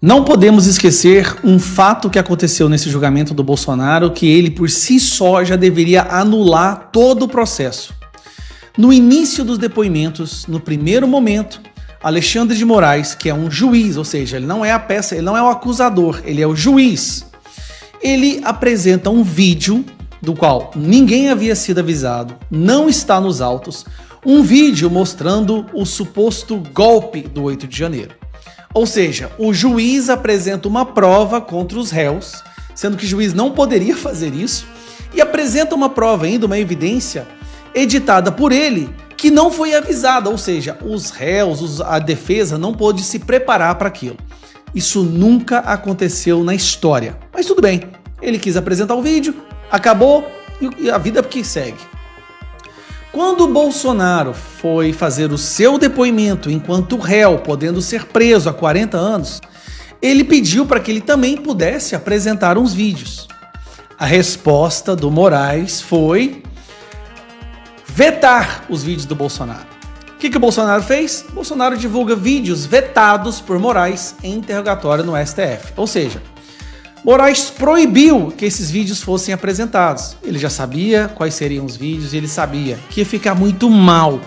Não podemos esquecer um fato que aconteceu nesse julgamento do Bolsonaro, que ele por si só já deveria anular todo o processo. No início dos depoimentos, no primeiro momento, Alexandre de Moraes, que é um juiz, ou seja, ele não é a peça, ele não é o acusador, ele é o juiz. Ele apresenta um vídeo do qual ninguém havia sido avisado, não está nos autos, um vídeo mostrando o suposto golpe do 8 de janeiro. Ou seja, o juiz apresenta uma prova contra os réus, sendo que o juiz não poderia fazer isso, e apresenta uma prova ainda, uma evidência editada por ele, que não foi avisada, ou seja, os réus, a defesa não pôde se preparar para aquilo. Isso nunca aconteceu na história, mas tudo bem, ele quis apresentar o vídeo, acabou e a vida que segue. Quando o Bolsonaro foi fazer o seu depoimento enquanto réu, podendo ser preso há 40 anos, ele pediu para que ele também pudesse apresentar uns vídeos. A resposta do Moraes foi vetar os vídeos do Bolsonaro. O que o Bolsonaro fez? O Bolsonaro divulga vídeos vetados por Moraes em interrogatório no STF. Ou seja, Moraes proibiu que esses vídeos fossem apresentados. Ele já sabia quais seriam os vídeos e ele sabia que ia ficar muito mal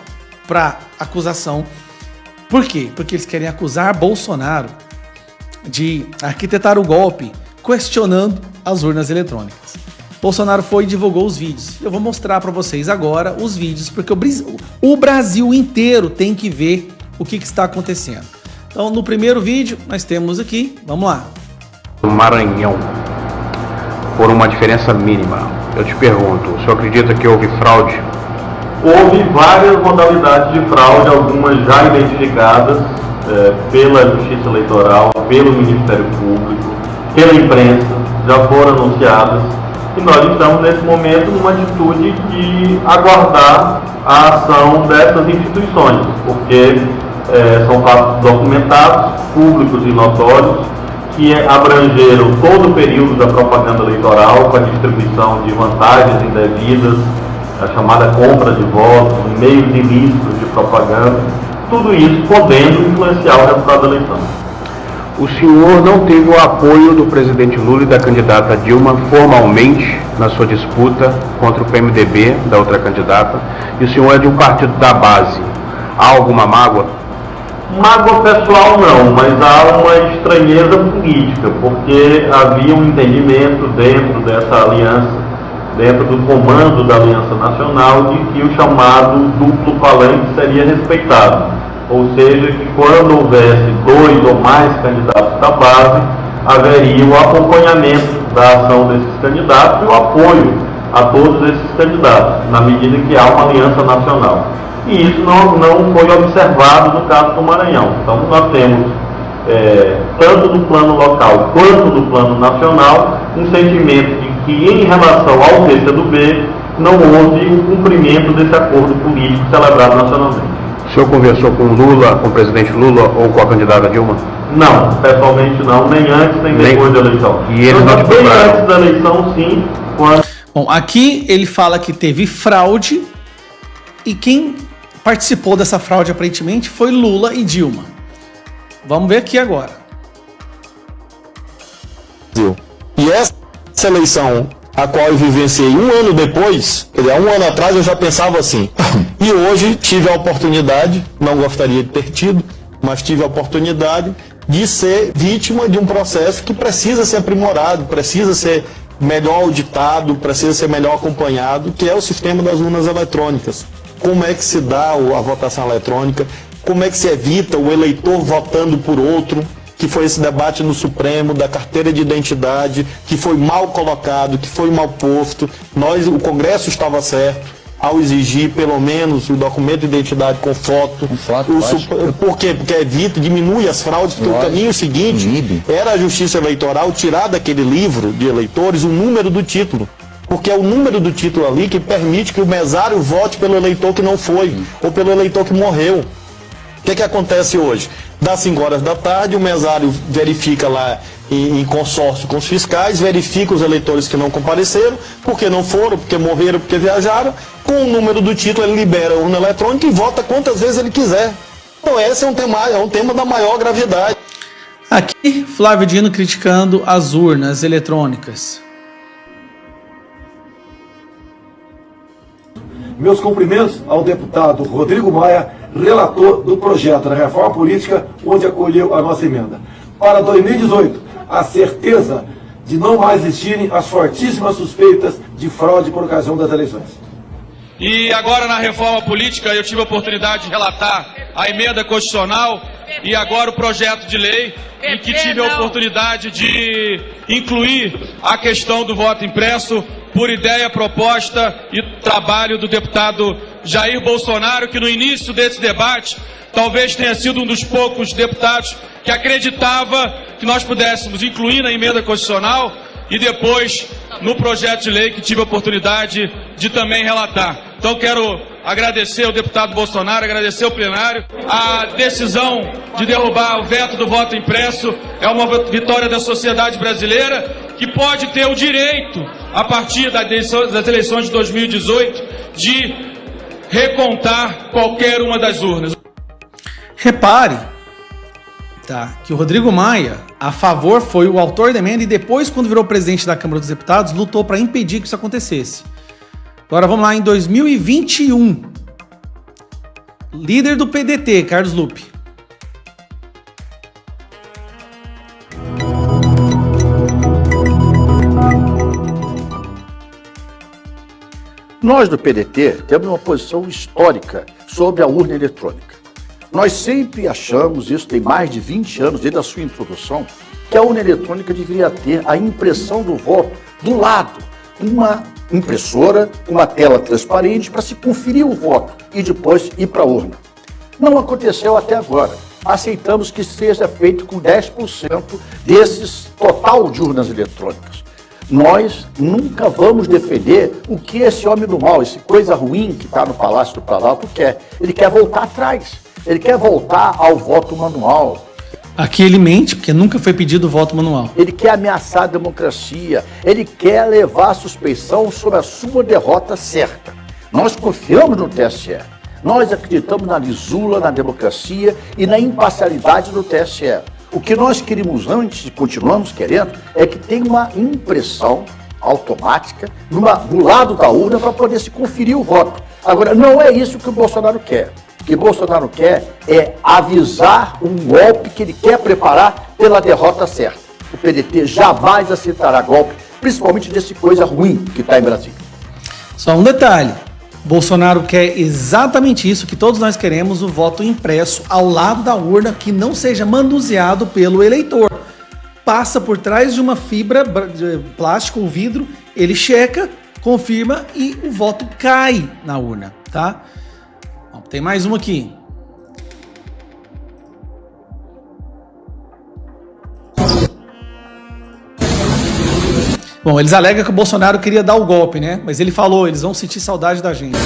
para a acusação. Por quê? Porque eles querem acusar Bolsonaro de arquitetar o golpe questionando as urnas eletrônicas. Bolsonaro foi e divulgou os vídeos. Eu vou mostrar para vocês agora os vídeos, porque o Brasil inteiro tem que ver o que está acontecendo. Então, no primeiro vídeo, nós temos aqui, vamos lá. Maranhão, por uma diferença mínima. Eu te pergunto, o senhor acredita que houve fraude? Houve várias modalidades de fraude, algumas já identificadas pela Justiça Eleitoral, pelo Ministério Público, pela imprensa, já foram anunciadas. E nós estamos nesse momento numa atitude de aguardar a ação dessas instituições, porque são fatos documentados, públicos e notórios, que abrangeram todo o período da propaganda eleitoral com a distribuição de vantagens indevidas, a chamada compra de votos, meios ilícitos de propaganda, tudo isso podendo influenciar o resultado da eleição. O senhor não teve o apoio do presidente Lula e da candidata Dilma formalmente na sua disputa contra o PMDB, da outra candidata, e o senhor é de um partido da base. Há alguma mágoa? Mágoa pessoal não, mas há uma estranheza política, porque havia um entendimento dentro dessa aliança, dentro do comando da Aliança Nacional, de que o chamado duplo palanque seria respeitado. Ou seja, que quando houvesse 2 ou mais candidatos da base, haveria o acompanhamento da ação desses candidatos e o apoio a todos esses candidatos, na medida que há uma aliança nacional. E isso não foi observado no caso do Maranhão. Então nós temos, tanto no plano local quanto no plano nacional, um sentimento de que em relação ao PCdoB não houve o cumprimento desse acordo político celebrado nacionalmente. O senhor conversou com Lula, com o presidente Lula ou com a candidata Dilma? Não, pessoalmente não, nem antes nem depois da eleição. E eles não te bem antes da eleição, sim. Bom, aqui ele fala que teve fraude e quem participou dessa fraude aparentemente foi Lula e Dilma. Vamos ver aqui agora. E essa eleição, a qual eu vivenciei um ano depois, quer dizer, 1 ano atrás eu já pensava assim. E hoje tive a oportunidade, não gostaria de ter tido, mas tive a oportunidade de ser vítima de um processo que precisa ser aprimorado, precisa ser melhor auditado, precisa ser melhor acompanhado, que é o sistema das urnas eletrônicas. Como é que se dá a votação eletrônica, como é que se evita o eleitor votando por outro, que foi esse debate no Supremo, da carteira de identidade, que foi mal colocado, que foi mal posto. O Congresso estava certo ao exigir pelo menos o documento de identidade com foto. Por quê? Porque evita, diminui as fraudes, porque o caminho seguinte era a Justiça Eleitoral tirar daquele livro de eleitores o número do título. Porque é o número do título ali que permite que o mesário vote pelo eleitor que não foi, ou pelo eleitor que morreu. O que acontece hoje? Das 5 horas da tarde, o mesário verifica lá em consórcio com os fiscais, verifica os eleitores que não compareceram, porque não foram, porque morreram, porque viajaram. Com o número do título, ele libera a urna eletrônica e vota quantas vezes ele quiser. Então esse é um tema da maior gravidade. Aqui, Flávio Dino criticando as urnas eletrônicas. Meus cumprimentos ao deputado Rodrigo Maia, relator do projeto da reforma política, onde acolheu a nossa emenda. Para 2018, a certeza de não mais existirem as fortíssimas suspeitas de fraude por ocasião das eleições. E agora na reforma política eu tive a oportunidade de relatar a emenda constitucional e agora o projeto de lei em que tive a oportunidade de incluir a questão do voto impresso por ideia, proposta e trabalho do deputado Jair Bolsonaro, que no início desse debate talvez tenha sido um dos poucos deputados que acreditava que nós pudéssemos incluir na emenda constitucional e depois no projeto de lei que tive a oportunidade de também relatar. Então quero agradecer ao deputado Bolsonaro, agradecer ao plenário. A decisão de derrubar o veto do voto impresso é uma vitória da sociedade brasileira que pode ter o direito, a partir das eleições de 2018, de recontar qualquer uma das urnas. Repare, tá, que o Rodrigo Maia, a favor, foi o autor da emenda e depois, quando virou presidente da Câmara dos Deputados, lutou para impedir que isso acontecesse. Agora vamos lá, em 2021, líder do PDT, Carlos Lupe. Nós do PDT temos uma posição histórica sobre a urna eletrônica. Nós sempre achamos, isso tem mais de 20 anos desde a sua introdução, que a urna eletrônica deveria ter a impressão do voto do lado, uma impressora, uma tela transparente para se conferir o voto e depois ir para a urna. Não aconteceu até agora. Aceitamos que seja feito com 10% desses total de urnas eletrônicas. Nós nunca vamos defender o que esse homem do mal, esse coisa ruim que está no Palácio do Planalto quer. Ele quer voltar atrás, ele quer voltar ao voto manual. Aqui ele mente, porque nunca foi pedido voto manual. Ele quer ameaçar a democracia, ele quer levar a suspeição sobre a sua derrota certa. Nós confiamos no TSE, nós acreditamos na lisura, na democracia e na imparcialidade do TSE. O que nós queríamos antes e continuamos querendo é que tenha uma impressão automática do lado da urna para poder se conferir o voto. Agora, não é isso que o Bolsonaro quer. O que o Bolsonaro quer é avisar um golpe que ele quer preparar pela derrota certa. O PDT jamais aceitará golpe, principalmente desse coisa ruim que está em Brasília. Só um detalhe. Bolsonaro quer exatamente isso que todos nós queremos, o voto impresso ao lado da urna, que não seja manuseado pelo eleitor. Passa por trás de uma fibra de plástico ou vidro, ele checa, confirma e o voto cai na urna, tá? Bom, tem mais uma aqui. Bom, eles alegam que o Bolsonaro queria dar o golpe, né? Mas ele falou, eles vão sentir saudade da gente.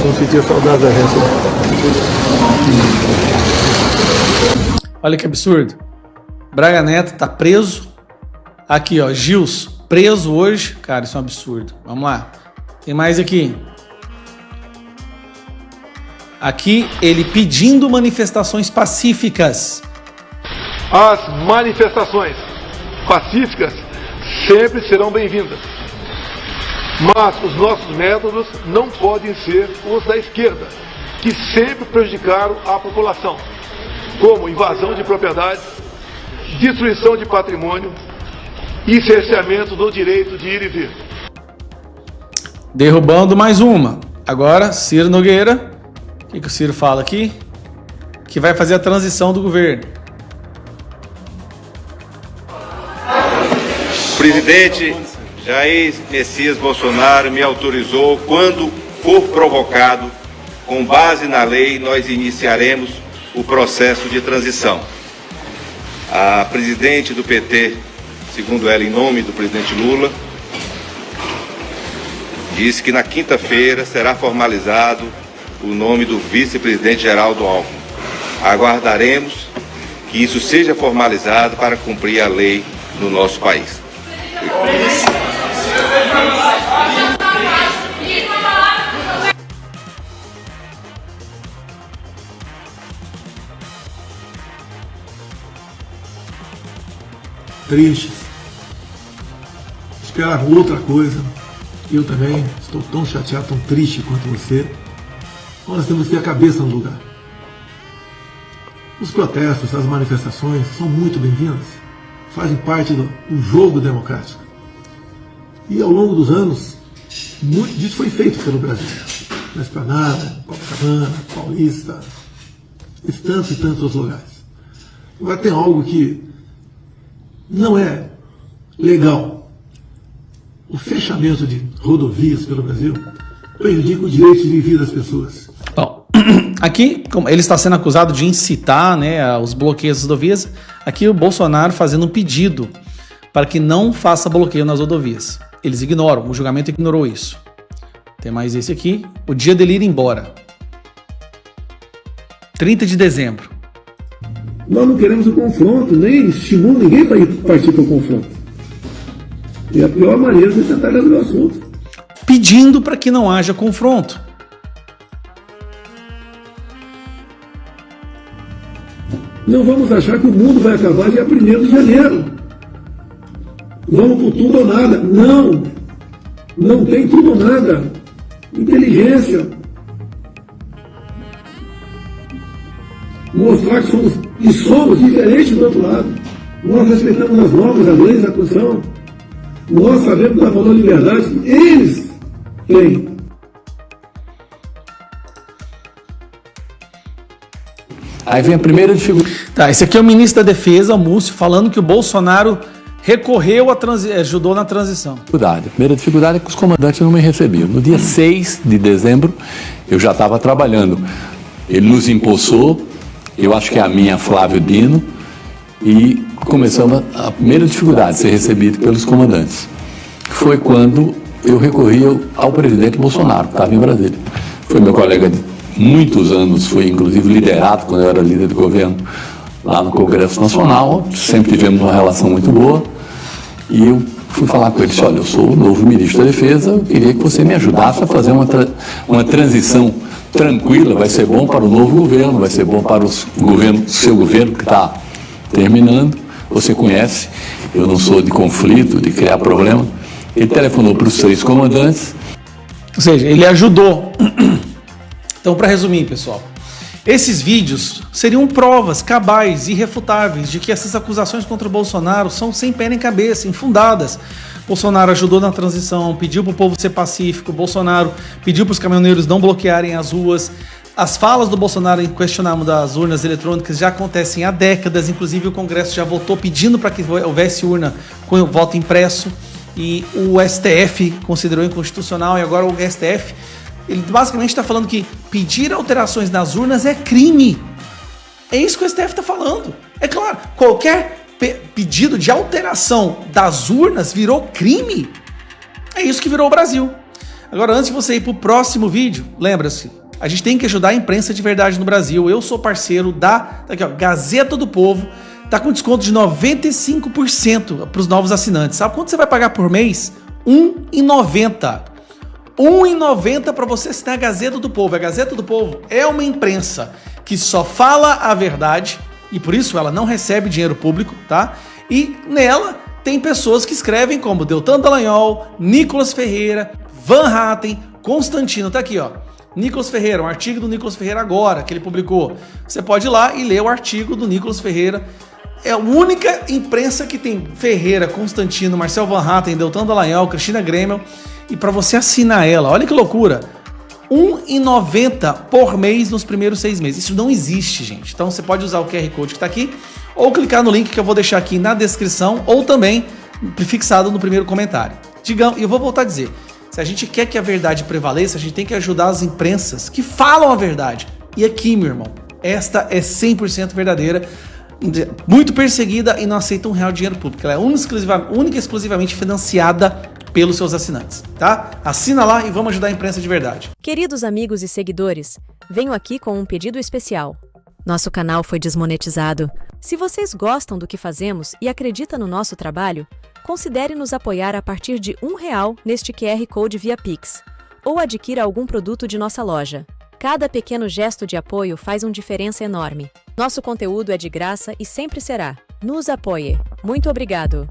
Vão sentir saudade da gente. Olha que absurdo. Braga Neto tá preso. Aqui, ó, Gilson, preso hoje. Cara, isso é um absurdo. Vamos lá. Tem mais aqui. Aqui, ele pedindo manifestações pacíficas. As manifestações pacíficas sempre serão bem-vindas. Mas os nossos métodos não podem ser os da esquerda, que sempre prejudicaram a população, como invasão de propriedades, destruição de patrimônio e cerceamento do direito de ir e vir. Derrubando mais uma. Agora, Ciro Nogueira. O que o Ciro fala aqui? Que vai fazer a transição do governo. O presidente Jair Messias Bolsonaro me autorizou, quando for provocado, com base na lei, nós iniciaremos o processo de transição. A presidente do PT, segundo ela, em nome do presidente Lula, disse que na quinta-feira será formalizado o nome do vice-presidente Geraldo Alckmin. Aguardaremos que isso seja formalizado para cumprir a lei no nosso país. tristes, esperavam outra coisa. Eu também estou tão chateado, tão triste quanto você. Nós temos que ter a cabeça no lugar. Os protestos, as manifestações são muito bem-vindas, fazem parte do jogo democrático. E ao longo dos anos, muito disso foi feito pelo Brasil. Na Esplanada, Copacabana, Paulista, e tantos outros lugares. Agora tem algo que não é legal. O fechamento de rodovias pelo Brasil prejudica o direito de viver das pessoas. Bom, aqui ele está sendo acusado de incitar, né, os bloqueios das rodovias. Aqui o Bolsonaro fazendo um pedido para que não faça bloqueio nas rodovias. Eles ignoram, o julgamento ignorou isso. Tem mais esse aqui, o dia dele ir embora. 30 de dezembro. Nós não queremos o confronto, nem estimulo ninguém para partir para o confronto. E a pior maneira de tentar resolver o assunto. Pedindo para que não haja confronto. Não vamos achar que o mundo vai acabar dia 1º de janeiro. Vamos por tudo ou nada. Não! Não tem tudo ou nada. Inteligência. Mostrar que somos diferentes do outro lado. Nós respeitamos as normas, as leis, a Constituição. Nós sabemos dar valor à liberdade que eles têm. Aí vem a primeira dificuldade. Tá, esse aqui é o ministro da Defesa, o Múcio, falando que o Bolsonaro recorreu ajudou na transição. A primeira dificuldade é que os comandantes não me recebiam. No dia 6 de dezembro, eu já estava trabalhando. Ele nos empossou, eu acho que é a minha, Flávio Dino, e começamos a primeira dificuldade, ser recebido pelos comandantes. Foi quando eu recorri ao presidente Bolsonaro, que estava em Brasília. Foi meu colega de muitos anos, foi inclusive liderado quando eu era líder de governo lá no Congresso Nacional, sempre tivemos uma relação muito boa, e eu fui falar com ele, disse, olha, eu sou o novo ministro da Defesa, eu queria que você me ajudasse a fazer uma transição tranquila, vai ser bom para o novo governo, vai ser bom para o seu governo que está terminando, você conhece, eu não sou de conflito, de criar problema. Ele telefonou para os 3 comandantes. Ou seja, ele ajudou. Então, para resumir, pessoal, esses vídeos seriam provas cabais, irrefutáveis, de que essas acusações contra o Bolsonaro são sem pé nem cabeça, infundadas. Bolsonaro ajudou na transição, pediu para o povo ser pacífico, Bolsonaro pediu para os caminhoneiros não bloquearem as ruas. As falas do Bolsonaro em questionamento das urnas eletrônicas já acontecem há décadas, inclusive o Congresso já votou pedindo para que houvesse urna com voto impresso, e o STF considerou inconstitucional, e agora o STF ele basicamente está falando que pedir alterações nas urnas é crime. É isso que o STF está falando. É claro, qualquer pedido de alteração das urnas virou crime. É isso que virou o Brasil. Agora, antes de você ir para o próximo vídeo, lembra-se, a gente tem que ajudar a imprensa de verdade no Brasil. Eu sou parceiro da aqui, ó, Gazeta do Povo. Tá com desconto de 95% para os novos assinantes. Sabe quanto você vai pagar por mês? R$1,90. R$1,90 para você assinar a Gazeta do Povo. A Gazeta do Povo é uma imprensa que só fala a verdade e por isso ela não recebe dinheiro público, tá? E nela tem pessoas que escrevem como Deltan Dallagnol, Nicolas Ferreira, Van Hatten, Constantino. Tá aqui, ó. Nicolas Ferreira, um artigo do Nicolas Ferreira agora, que ele publicou. Você pode ir lá e ler o artigo do Nicolas Ferreira. É a única imprensa que tem Ferreira, Constantino, Marcel Van Hatten, Deltan Dallagnol, Cristina Gremel. E para você assinar ela, olha que loucura, R$1,90 por mês nos primeiros 6 meses. Isso não existe, gente. Então você pode usar o QR Code que está aqui, ou clicar no link que eu vou deixar aqui na descrição, ou também fixado no primeiro comentário. E eu vou voltar a dizer, se a gente quer que a verdade prevaleça, a gente tem que ajudar as imprensas que falam a verdade. E aqui, meu irmão, esta é 100% verdadeira, muito perseguida e não aceita R$1 de dinheiro público. Ela é única e exclusivamente financiada pelos seus assinantes, tá? Assina lá e vamos ajudar a imprensa de verdade. Queridos amigos e seguidores, venho aqui com um pedido especial. Nosso canal foi desmonetizado. Se vocês gostam do que fazemos e acreditam no nosso trabalho, considere nos apoiar a partir de R$1 neste QR Code via Pix, ou adquira algum produto de nossa loja. Cada pequeno gesto de apoio faz uma diferença enorme. Nosso conteúdo é de graça e sempre será. Nos apoie. Muito obrigado.